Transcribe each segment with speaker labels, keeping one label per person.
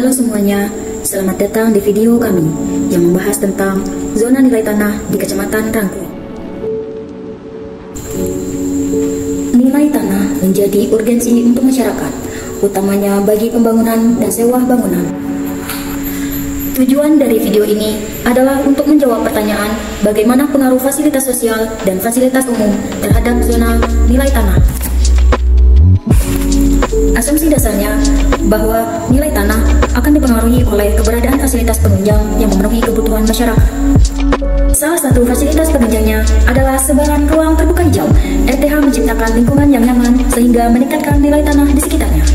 Speaker 1: Halo semuanya, selamat datang di video kami yang membahas tentang zona nilai tanah di Kecamatan Rangkuy. Nilai tanah menjadi urgensi untuk masyarakat, utamanya bagi pembangunan dan sewa bangunan. Tujuan dari video ini adalah untuk menjawab pertanyaan bagaimana pengaruh fasilitas sosial dan fasilitas umum terhadap zona nilai tanah. Asumsi dasarnya bahwa nilai tanah akan dipengaruhi oleh keberadaan fasilitas penunjang yang memenuhi kebutuhan masyarakat. Salah satu fasilitas penunjangnya adalah sebaran ruang terbuka hijau. RTH menciptakan lingkungan yang nyaman sehingga meningkatkan nilai tanah di sekitarnya.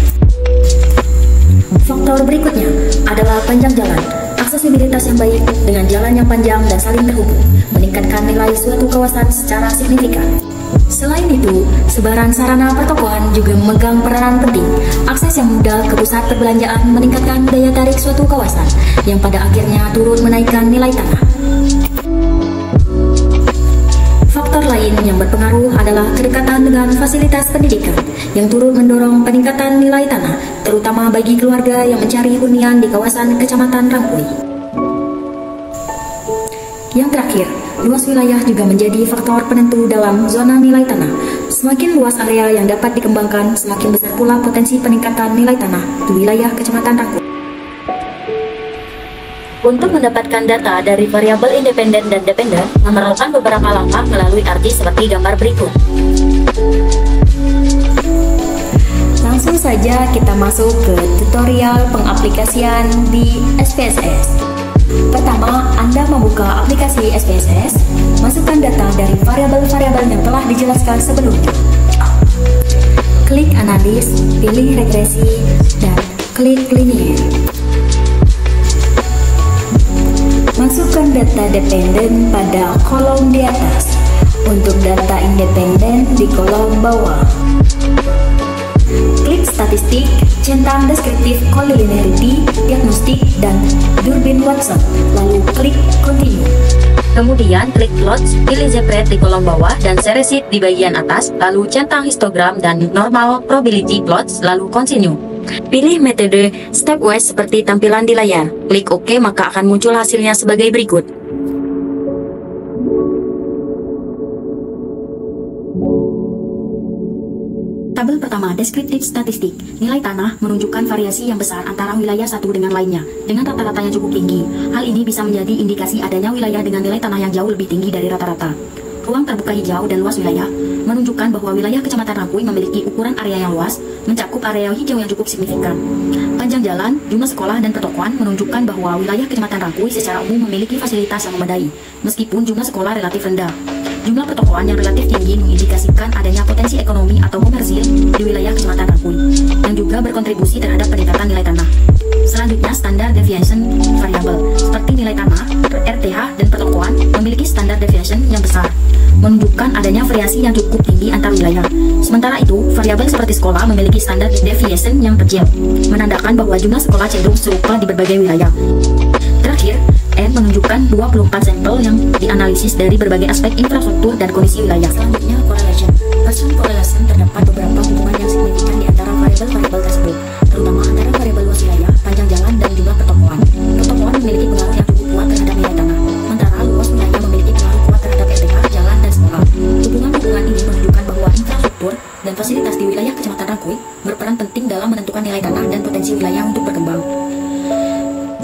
Speaker 1: Faktor berikutnya adalah panjang jalan. Aksesibilitas yang baik dengan jalan yang panjang dan saling terhubung meningkatkan nilai suatu kawasan secara signifikan. Selain itu, sebaran sarana pertokoan juga memegang peranan penting. Akses yang mudah ke pusat perbelanjaan meningkatkan daya tarik suatu kawasan, yang pada akhirnya turut menaikkan nilai tanah. Faktor lain yang berpengaruh adalah kedekatan dengan fasilitas pendidikan, yang turut mendorong peningkatan nilai tanah, terutama bagi keluarga yang mencari hunian di kawasan Kecamatan Rangkuy. Yang terakhir, luas wilayah juga menjadi faktor penentu dalam zona nilai tanah. Semakin luas area yang dapat dikembangkan, semakin besar pula potensi peningkatan nilai tanah di wilayah Kecamatan Rangkuy. Untuk mendapatkan data dari variabel independen dan dependen, memerlukan beberapa langkah melalui arti seperti gambar berikut. Langsung saja kita masuk ke tutorial pengaplikasian di SPSS. Pertama, Anda membuka aplikasi SPSS, masukkan data dari variabel-variabel yang telah dijelaskan sebelumnya. Klik analis, pilih regresi, dan klik linier. Masukkan data dependen pada kolom di atas, untuk data independen di kolom bawah. Klik statistik, centang deskriptif collinearity, diagnostik, dan Durbin Watson, lalu klik continue. Kemudian klik plots, pilih Zepret di kolom bawah dan Seresit di bagian atas, lalu centang histogram dan normal probability plots, lalu continue. Pilih metode stepwise seperti tampilan di layar. Klik OK, maka akan muncul hasilnya sebagai berikut. Tabel pertama, deskriptif statistik. Nilai tanah menunjukkan variasi yang besar antara wilayah satu dengan lainnya, dengan rata-rata yang cukup tinggi. Hal ini bisa menjadi indikasi adanya wilayah dengan nilai tanah yang jauh lebih tinggi dari rata-rata. Ruang terbuka hijau dan luas wilayah menunjukkan bahwa wilayah Kecamatan Rangkuy memiliki ukuran area yang luas, mencakup area hijau yang cukup signifikan. Panjang jalan, jumlah sekolah, dan pertokoan menunjukkan bahwa wilayah Kecamatan Rangkuy secara umum memiliki fasilitas yang memadai, meskipun jumlah sekolah relatif rendah. Jumlah pertokoan yang relatif tinggi mengindikasikan adanya potensi ekonomi atau komersil di wilayah Kecamatan Rangkuy, yang juga berkontribusi terhadap peningkatan nilai tanah. Selanjutnya, standar deviation variabel, seperti nilai tanah, RTH, dan pertokoan memiliki standar deviation yang besar, menunjukkan adanya variasi yang cukup tinggi antar wilayah. Sementara itu, variabel seperti sekolah memiliki standar deviation yang kecil, menandakan bahwa jumlah sekolah cenderung serupa di berbagai wilayah. Terakhir, N menunjukkan 24 sampel yang dianalisis dari berbagai aspek infrastruktur dan kondisi wilayah. Selanjutnya, correlation. Person correlation terdapat beberapa hubungan yang signifikan di antara variabel-variabel tersebut, terutama antara variabel luas wilayah, panjang jalan, dan jumlah pertokoan. Pertokoan memiliki pengaruh yang cukup kuat terhadap nilai tanah, sementara luas wilayah memiliki pengaruh kuat terhadap RTH, jalan, dan sekolah. Hubungan-hubungan ini menunjukkan bahwa infrastruktur dan fasilitas di wilayah Kecamatan Rangkuy berperan penting dalam menentukan nilai tanah dan potensi wilayah untuk berkembang.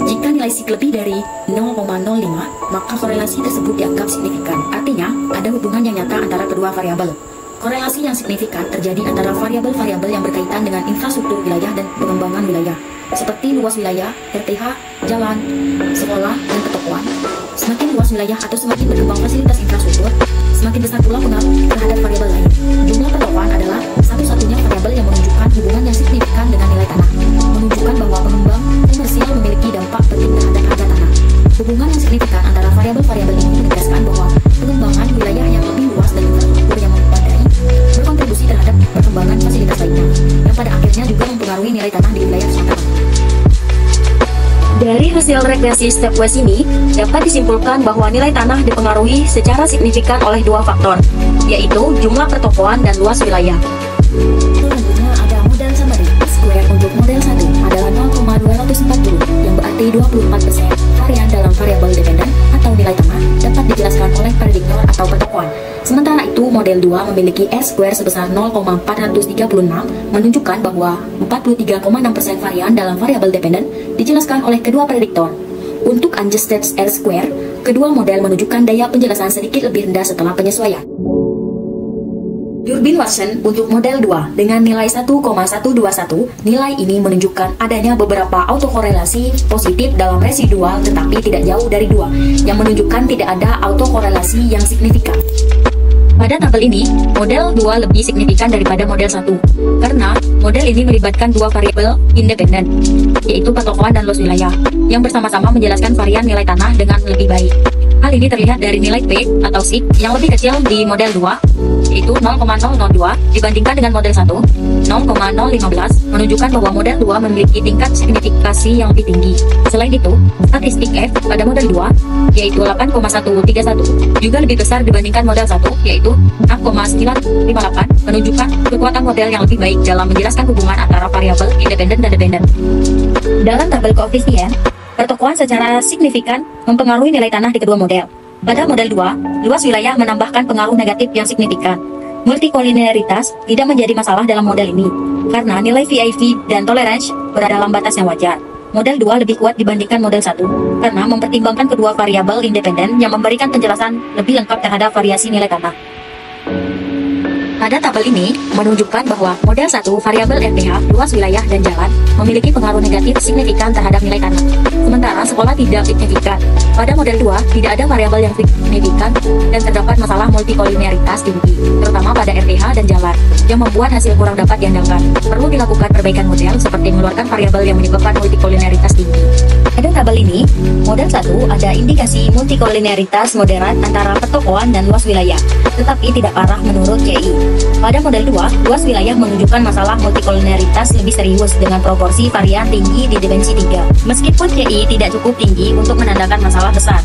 Speaker 1: Jika nilai SIG lebih dari 0,05, maka korelasi tersebut dianggap signifikan. Artinya, ada hubungan yang nyata antara kedua variabel. Korelasi yang signifikan terjadi antara variabel-variabel yang berkaitan dengan infrastruktur wilayah dan pengembangan wilayah, seperti luas wilayah, RTH, jalan, sekolah, dan pertokoan. Semakin luas wilayah atau semakin berkembang fasilitas infrastruktur, semakin besar pula pengaruh terhadap variabel lain. Jumlah pertokoan adalah satu-satunya variabel yang menunjukkan hubungan yang signifikan dengan nilai tanah, menunjukkan bahwa pengembang komersial memiliki dampak penting terhadap harga tanah. Hubungan yang signifikan antara variabel-variabel ini menegaskan bahwa pengembangan wilayah yang lebih luas dan infrastruktur yang memadai berkontribusi terhadap perkembangan fasilitas lainnya, yang pada akhirnya juga mempengaruhi nilai tanah di wilayah tersebut. Dari hasil regresi stepwise ini, dapat disimpulkan bahwa nilai tanah dipengaruhi secara signifikan oleh dua faktor, yaitu jumlah pertokoan dan luas wilayah. Selanjutnya ada model summary. Square untuk model 1 adalah 0,200 140, yang berarti 24% varian dalam variabel dependen atau nilai tanah dapat dijelaskan oleh prediktor atau pertokohan. Sementara itu, model 2 memiliki R-square sebesar 0,436, menunjukkan bahwa 43,6% varian dalam variabel dependen dijelaskan oleh kedua prediktor. Untuk unadjusted R-square, kedua model menunjukkan daya penjelasan sedikit lebih rendah setelah penyesuaian. Durbin Watson untuk model 2 dengan nilai 1,121, nilai ini menunjukkan adanya beberapa autokorelasi positif dalam residual tetapi tidak jauh dari 2, yang menunjukkan tidak ada autokorelasi yang signifikan. Pada tabel ini, model 2 lebih signifikan daripada model 1, karena model ini melibatkan dua variabel independen, yaitu pertokohan dan luas wilayah, yang bersama-sama menjelaskan varian nilai tanah dengan lebih baik. Hal ini terlihat dari nilai P atau SIG yang lebih kecil di model 2, yaitu 0,002 dibandingkan dengan model 1, 0,015, menunjukkan bahwa model 2 memiliki tingkat signifikasi yang lebih tinggi. Selain itu, statistik F pada model 2, yaitu 8,131, juga lebih besar dibandingkan model 1, yaitu 6,958, menunjukkan kekuatan model yang lebih baik dalam menjelaskan hubungan antara variabel independen dan dependen. Dalam tabel koefisien, pertokohan secara signifikan mempengaruhi nilai tanah di kedua model. Pada model 2, luas wilayah menambahkan pengaruh negatif yang signifikan. Multikolinearitas tidak menjadi masalah dalam model ini, karena nilai VIV dan tolerance berada dalam batas yang wajar. Model 2 lebih kuat dibandingkan model 1, karena mempertimbangkan kedua variabel independen yang memberikan penjelasan lebih lengkap terhadap variasi nilai tanah. Pada tabel ini menunjukkan bahwa model 1 variabel RPH, luas wilayah dan jalan memiliki pengaruh negatif signifikan terhadap nilai tanah. Sementara sekolah tidak signifikan. Pada model 2 tidak ada variabel yang signifikan dan terdapat masalah multikolinearitas tinggi, terutama pada RPH dan jalan, yang membuat hasil kurang dapat diandalkan. Perlu dilakukan perbaikan model seperti mengeluarkan variabel yang menyebabkan multikolinearitas tinggi. Pada tabel ini, model 1 ada indikasi multikolinearitas moderat antara pertokohan dan luas wilayah, tetapi tidak parah menurut CI. Pada model 2, luas wilayah menunjukkan masalah multikolinearitas lebih serius dengan proporsi varian tinggi di dimensi 3, meskipun CI tidak cukup tinggi untuk menandakan masalah besar.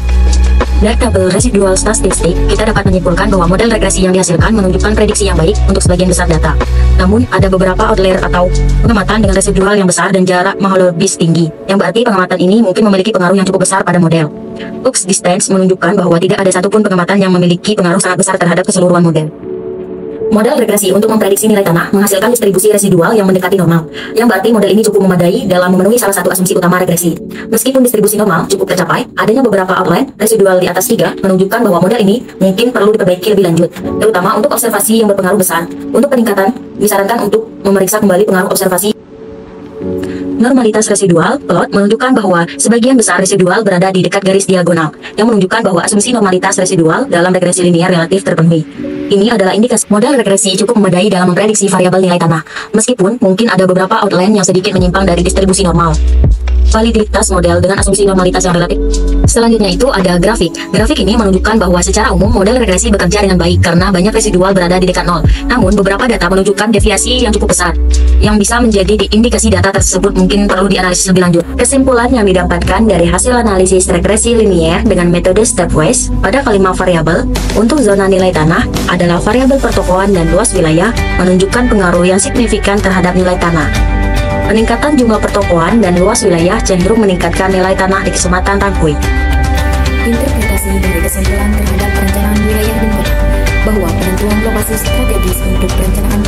Speaker 1: Dari tabel residual statistik, kita dapat menyimpulkan bahwa model regresi yang dihasilkan menunjukkan prediksi yang baik untuk sebagian besar data. Namun, ada beberapa outlier atau pengamatan dengan residual yang besar dan jarak homologis tinggi, yang berarti pengamatan ini mungkin memiliki pengaruh yang cukup besar pada model. Hooke's distance menunjukkan bahwa tidak ada satupun pengamatan yang memiliki pengaruh sangat besar terhadap keseluruhan model. Model regresi untuk memprediksi nilai tanah menghasilkan distribusi residual yang mendekati normal, yang berarti model ini cukup memadai dalam memenuhi salah satu asumsi utama regresi. Meskipun distribusi normal cukup tercapai, adanya beberapa outline residual di atas 3 menunjukkan bahwa model ini mungkin perlu diperbaiki lebih lanjut, terutama untuk observasi yang berpengaruh besar. Untuk peningkatan, disarankan untuk memeriksa kembali pengaruh observasi. Normalitas residual plot menunjukkan bahwa sebagian besar residual berada di dekat garis diagonal, yang menunjukkan bahwa asumsi normalitas residual dalam regresi linear relatif terpenuhi. Ini adalah indikasi model regresi cukup memadai dalam memprediksi variabel nilai tanah, meskipun mungkin ada beberapa outline yang sedikit menyimpang dari distribusi normal. Validitas model dengan asumsi normalitas yang relatif. Selanjutnya itu ada grafik. Grafik ini menunjukkan bahwa secara umum model regresi bekerja dengan baik karena banyak residual berada di dekat nol. Namun beberapa data menunjukkan deviasi yang cukup besar, yang bisa menjadi indikasi data tersebut mungkin perlu dianalisis lebih lanjut. Kesimpulan yang didapatkan dari hasil analisis regresi linear dengan metode stepwise pada kelima variabel untuk zona nilai tanah adalah variabel pertokohan dan luas wilayah menunjukkan pengaruh yang signifikan terhadap nilai tanah. Peningkatan jumlah pertokohan dan luas wilayah cenderung meningkatkan nilai tanah di kesempatan tangkui. Interpretasi dari kesimpulan terhadap perencanaan wilayah dan kota bahwa penentuan lokasi strategis untuk perencanaan